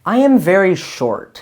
I am very short.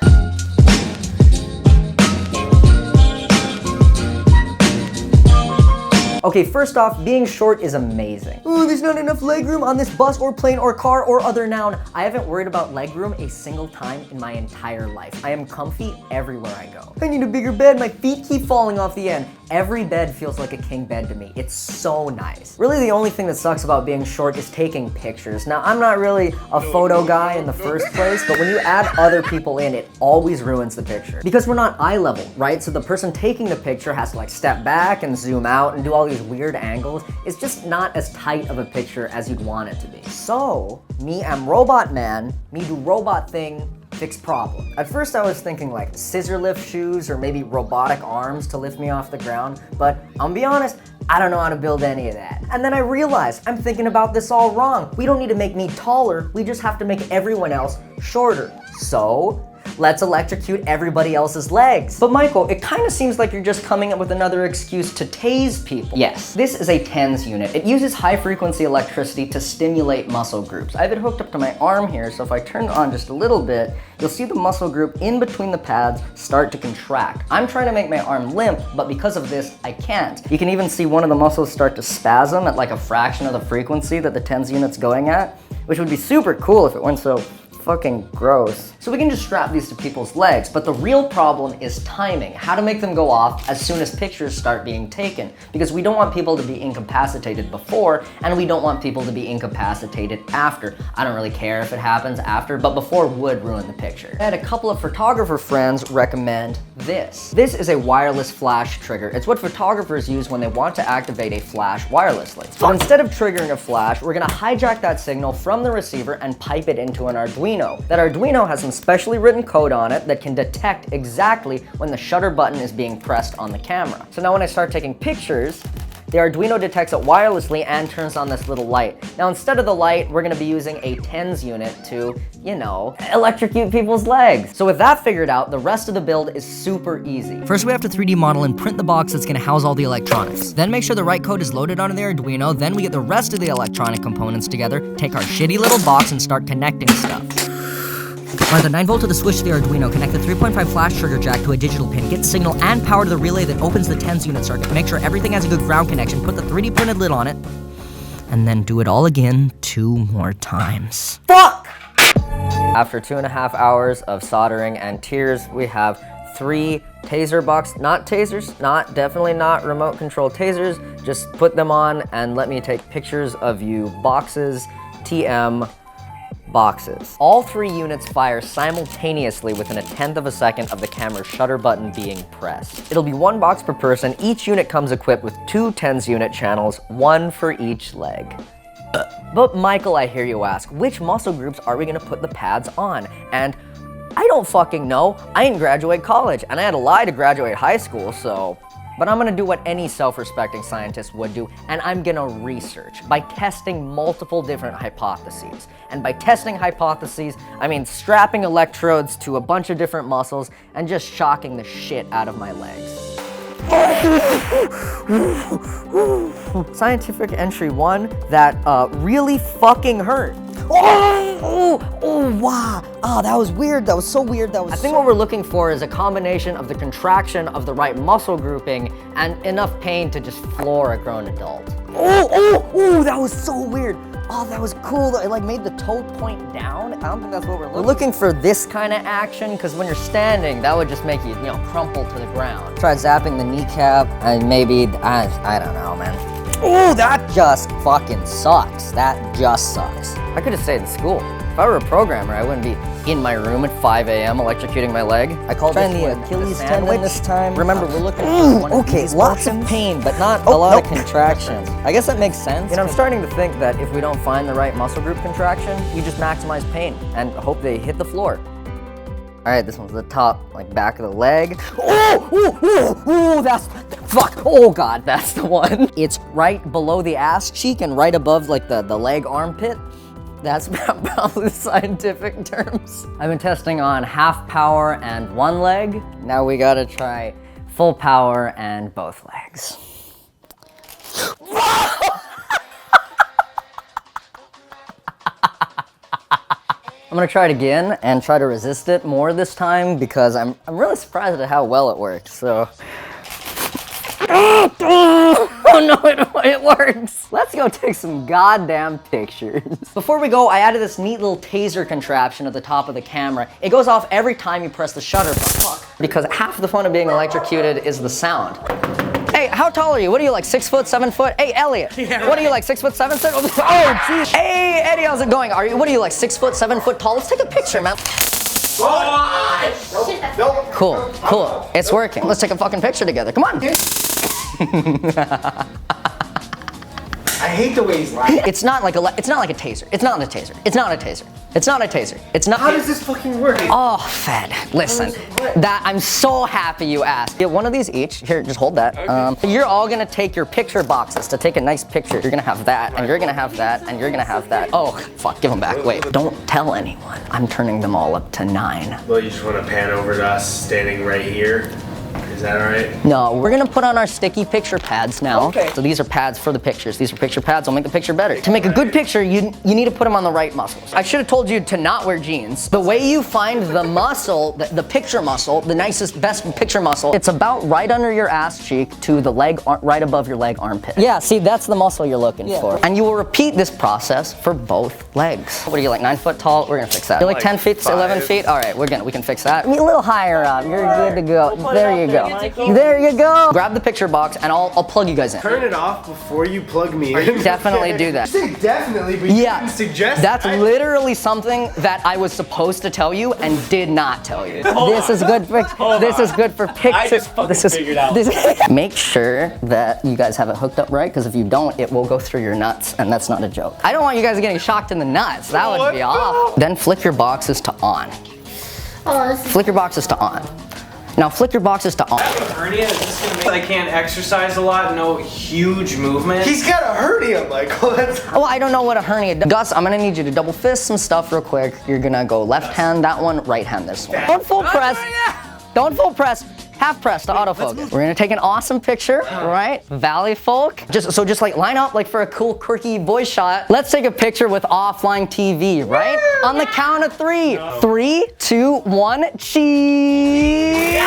Okay, first off, being short is amazing. Ooh, there's not enough legroom on this bus or plane or car or other noun. I haven't worried about legroom a single time in my entire life. I am comfy everywhere I go. I need a bigger bed, my feet keep falling off the end. Every bed feels like a king bed to me. It's so nice. Really, the only thing that sucks about being short is taking pictures. Now, I'm not really a photo guy in the first place, but when you add other people in, it always ruins the picture. Because we're not eye level, right? So the person taking the picture has to like step back and zoom out and do all these weird angles. It's just not as tight of a picture as you'd want it to be. So, me am robot man, me do robot thing, fix problem. At first I was thinking like scissor lift shoes or maybe robotic arms to lift me off the ground, but I'll be honest, I don't know how to build any of that. And then I realized I'm thinking about this all wrong. We don't need to make me taller, we just have to make everyone else shorter. So, let's electrocute everybody else's legs. But Michael, it kind of seems like you're just coming up with another excuse to tase people. Yes, this is a TENS unit. It uses high frequency electricity to stimulate muscle groups. I have it hooked up to my arm here, so if I turn it on just a little bit, you'll see the muscle group in between the pads start to contract. I'm trying to make my arm limp, but because of this, I can't. You can even see one of the muscles start to spasm at like a fraction of the frequency that the TENS unit's going at, which would be super cool if it weren't so fucking gross. So we can just strap these to people's legs, but the real problem is timing, how to make them go off as soon as pictures start being taken, because we don't want people to be incapacitated before, and we don't want people to be incapacitated after. I don't really care if it happens after, but before would ruin the picture. I had a couple of photographer friends recommend this. This is a wireless flash trigger. It's what photographers use when they want to activate a flash wirelessly. So instead of triggering a flash, we're gonna hijack that signal from the receiver and pipe it into an Arduino. That Arduino has some specially written code on it that can detect exactly when the shutter button is being pressed on the camera. So now when I start taking pictures, the Arduino detects it wirelessly and turns on this little light. Now instead of the light, we're gonna be using a TENS unit to, you know, electrocute people's legs. So with that figured out, the rest of the build is super easy. First we have to 3D model and print the box that's gonna house all the electronics. Then make sure the right code is loaded onto the Arduino, then we get the rest of the electronic components together, take our shitty little box and start connecting stuff. Wire the 9V to the switch to the Arduino, connect the 3.5 flash trigger jack to a digital pin, get signal and power to the relay that opens the TENS unit circuit, make sure everything has a good ground connection, put the 3D printed lid on it, and then do it all again 2 more times. Fuck! After 2.5 hours of soldering and tears, we have 3 taser box, not tasers, definitely not remote control tasers, just put them on and let me take pictures of you boxes, TM, boxes. All 3 units fire simultaneously within 1/10 of a second of the camera's shutter button being pressed. It'll be 1 box per person. Each unit comes equipped with 2 TENS unit channels, 1 for each leg. But Michael, I hear you ask, which muscle groups are we gonna put the pads on? And I don't fucking know. I didn't graduate college, and I had to lie to graduate high school, so. But I'm gonna do what any self-respecting scientist would do, and I'm gonna research by testing multiple different hypotheses. And by testing hypotheses, I mean strapping electrodes to a bunch of different muscles and just shocking the shit out of my legs. Scientific entry 1, that really fucking hurt. Wow. Oh, that was weird. That was so weird. I think what we're looking for is a combination of the contraction of the right muscle grouping and enough pain to just floor a grown adult. That was so weird. Oh, that was cool. It like made the toe point down. I don't think that's what we're looking for. We're looking for this kind of action, because when you're standing, that would just make you, crumple to the ground. Try zapping the kneecap, and maybe, I don't know, man. Oh, that just fucking sucks. That just sucks. I could have stayed in school. If I were a programmer, I wouldn't be in my room at 5 a.m. electrocuting my leg. I called this the Achilles tendon this time. Remember, we're looking for one of these lots of pain, but not a lot of contraction. I guess that makes sense. I'm starting to think that if we don't find the right muscle group contraction, we just maximize pain and hope they hit the floor. All right, this one's the top, like back of the leg. Fuck, oh God, that's the one. It's right below the ass cheek and right above like the leg armpit. That's probably the scientific terms. I've been testing on half power and 1 leg. Now we gotta try full power and both legs. I'm gonna try it again and try to resist it more this time because I'm really surprised at how well it works, so. Oh no, it works. Let's go take some goddamn pictures. Before we go, I added this neat little taser contraption at the top of the camera. It goes off every time you press the shutter button. Because half the fun of being electrocuted is the sound. Hey, how tall are you? What are you, like 6 foot, 7 foot? Hey, Elliot. Yeah, what are you, like 6 foot, 7 foot? Oh, jeez. Hey, Eddie, how's it going? What are you, like 6 foot, 7 foot tall? Let's take a picture, man. Cool. It's working. Let's take a fucking picture together. Come on. I hate the way he's laughing. It's not like a taser. It's not a taser. It's not a taser. It's not a taser. It's not. How does this fucking work? Oh, Fed, listen. That I'm so happy you asked. Get one of these each. Here, just hold that. Okay. You're all gonna take your picture boxes to take a nice picture. You're gonna have that, and you're gonna have that, and you're gonna have that. Oh, fuck, give them back. Wait, don't tell anyone. I'm turning them all up to 9. Well, you just want to pan over to us standing right here? Is that all right? No, we're gonna put on our sticky picture pads now. Okay. So these are pads for the pictures. These are picture pads. I'll make the picture better. To make a good picture, you need to put them on the right muscles. I should have told you to not wear jeans. The way you find the muscle, the picture muscle, the nicest, best picture muscle, it's about right under your ass cheek to the leg, right above your leg armpit. Yeah, see, that's the muscle you're looking for. And you will repeat this process for both legs. What are you, like 9 foot tall? We're gonna fix that. You're like 10 feet, 11 feet? All right, we can fix that. A little higher up. You're good to go. There you go. There you go. Grab the picture box and I'll plug you guys in. Turn it off before you plug me in. Definitely do that. You say definitely, but you didn't suggest. That's literally something that I was supposed to tell you and did not tell you. This is good for pictures. I just fucking figured out. Make sure that you guys have it hooked up right, because if you don't, it will go through your nuts, and that's not a joke. I don't want you guys getting shocked in the nuts. That would be awful. Then flick your boxes to on. Flick your boxes to on. Now flick your boxes to on. Hernia, is this gonna make I can't exercise a lot, no huge movement? He's got a hernia, Michael. Well, I don't know what a hernia does. Gus, I'm gonna need you to double fist some stuff real quick. You're gonna go left hand that one, right hand this one. Don't full press. Don't full press. Half press to autofocus. We're gonna take an awesome picture, right? Valley folk. Just like line up like for a cool, quirky boy shot. Let's take a picture with offline TV, right? On the count of 3. 3, 2, 1, cheese!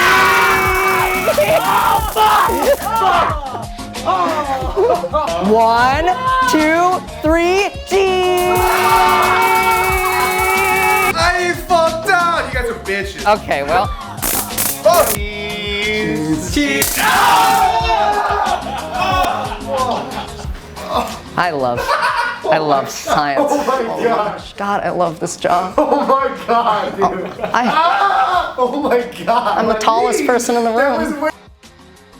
1, 2, 3, cheese! I fucked out. You guys are bitches. Okay, well. Cheese. I love science. Oh my gosh. God, I love this job. Oh my god, dude. Oh my god. I'm the tallest person in the room.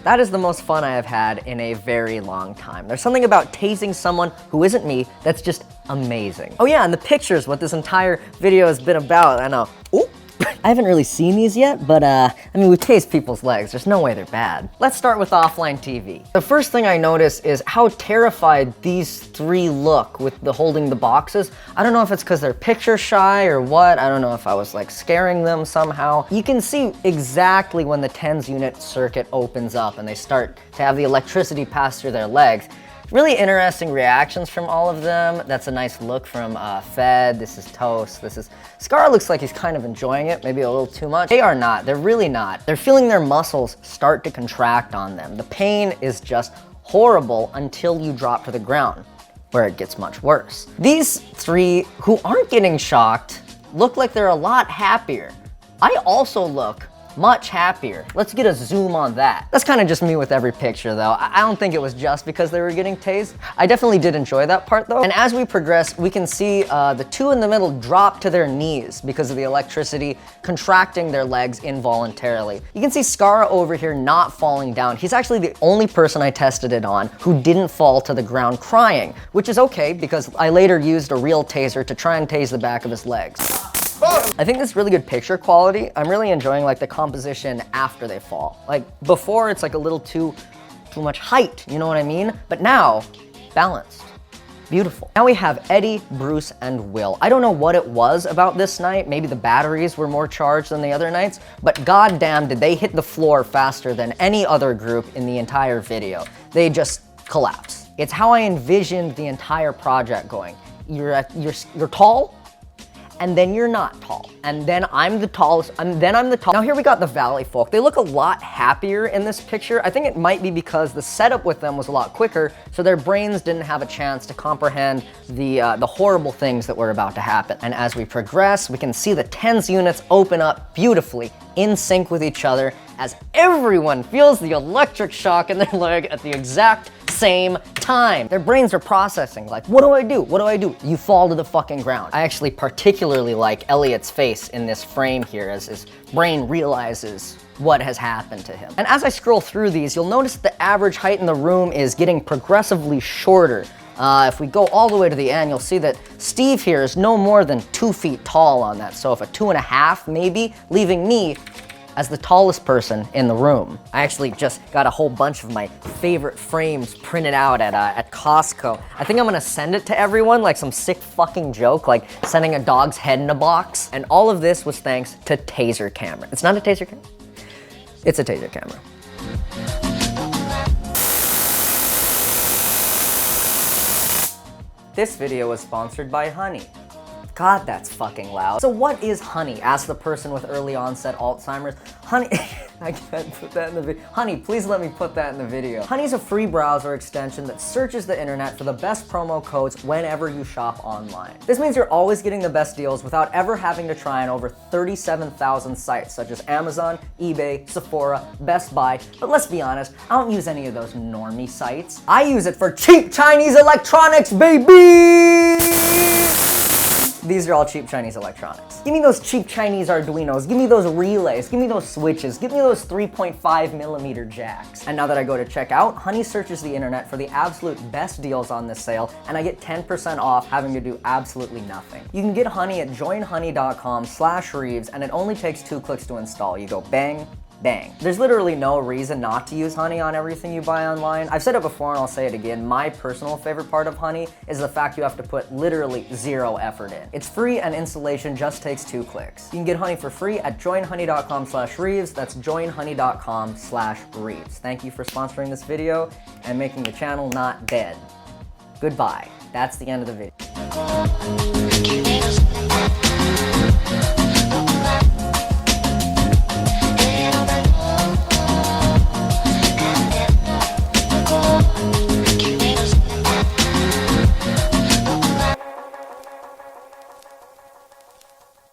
That is the most fun I have had in a very long time. There's something about tasing someone who isn't me that's just amazing. Oh yeah, and the pictures, what this entire video has been about. I know. Ooh. I haven't really seen these yet, but I mean, we tased people's legs. There's no way they're bad. Let's start with offline TV. The first thing I notice is how terrified these 3 look with the holding the boxes. I don't know if it's because they're picture shy or what. I don't know if I was like scaring them somehow. You can see exactly when the TENS unit circuit opens up and they start to have the electricity pass through their legs. Really interesting reactions from all of them. That's a nice look from Fed. This is Toast. This is Scar. Looks like he's kind of enjoying it, maybe a little too much. They are not. They're really not. They're feeling their muscles start to contract on them. The pain is just horrible until you drop to the ground, where it gets much worse. These 3 who aren't getting shocked look like they're a lot happier. I also look much happier. Let's get a zoom on that. That's kind of just me with every picture though. I don't think it was just because they were getting tased. I definitely did enjoy that part though. And as we progress, we can see the 2 in the middle drop to their knees because of the electricity contracting their legs involuntarily. You can see Scar over here not falling down. He's actually the only person I tested it on who didn't fall to the ground crying, which is okay because I later used a real taser to try and tase the back of his legs. I think this is really good picture quality. I'm really enjoying like the composition after they fall. Like before it's like a little too much height, you know what I mean? But now, balanced, beautiful. Now we have Eddie, Bruce, and Will. I don't know what it was about this night. Maybe the batteries were more charged than the other nights, but goddamn did they hit the floor faster than any other group in the entire video. They just collapsed. It's how I envisioned the entire project going. You're tall, and then you're not tall. And then I'm the tallest, and then I'm the tall. Now here we got the Valley folk. They look a lot happier in this picture. I think it might be because the setup with them was a lot quicker, so their brains didn't have a chance to comprehend the horrible things that were about to happen. And as we progress, we can see the TENS units open up beautifully, in sync with each other, as everyone feels the electric shock in their leg at the exact same time. Their brains are processing, like, what do I do? What do I do? You fall to the fucking ground. I actually particularly like Elliot's face in this frame here as his brain realizes what has happened to him. And as I scroll through these, you'll notice that the average height in the room is getting progressively shorter. If we go all the way to the end, you'll see that Steve here is no more than 2 feet tall on that. So if a 2.5 maybe, leaving me as the tallest person in the room. I actually just got a whole bunch of my favorite frames printed out at Costco. I think I'm gonna send it to everyone like some sick fucking joke, like sending a dog's head in a box. And all of this was thanks to Taser camera. It's not a Taser camera, it's a Taser camera. This video was sponsored by Honey. God, that's fucking loud. So what is Honey? Asked the person with early onset Alzheimer's. Honey, I can't put that in the video. Honey, please let me put that in the video. Honey's a free browser extension that searches the internet for the best promo codes whenever you shop online. This means you're always getting the best deals without ever having to try on over 37,000 sites such as Amazon, eBay, Sephora, Best Buy. But let's be honest, I don't use any of those normie sites. I use it for cheap Chinese electronics, baby! These are all cheap Chinese electronics. Give me those cheap Chinese Arduinos, give me those relays, give me those switches, give me those 3.5mm jacks. And now that I go to check out, Honey searches the internet for the absolute best deals on this sale, and I get 10% off having to do absolutely nothing. You can get Honey at joinhoney.com/Reeves, and it only takes 2 clicks to install. You go bang, bang. There's literally no reason not to use Honey on everything you buy online. I've said it before and I'll say it again. My personal favorite part of Honey is the fact you have to put literally 0 effort in. It's free and installation just takes 2 clicks. You can get Honey for free at joinhoney.com/Reeves. That's joinhoney.com/Reeves. Thank you for sponsoring this video and making the channel not dead. Goodbye. That's the end of the video.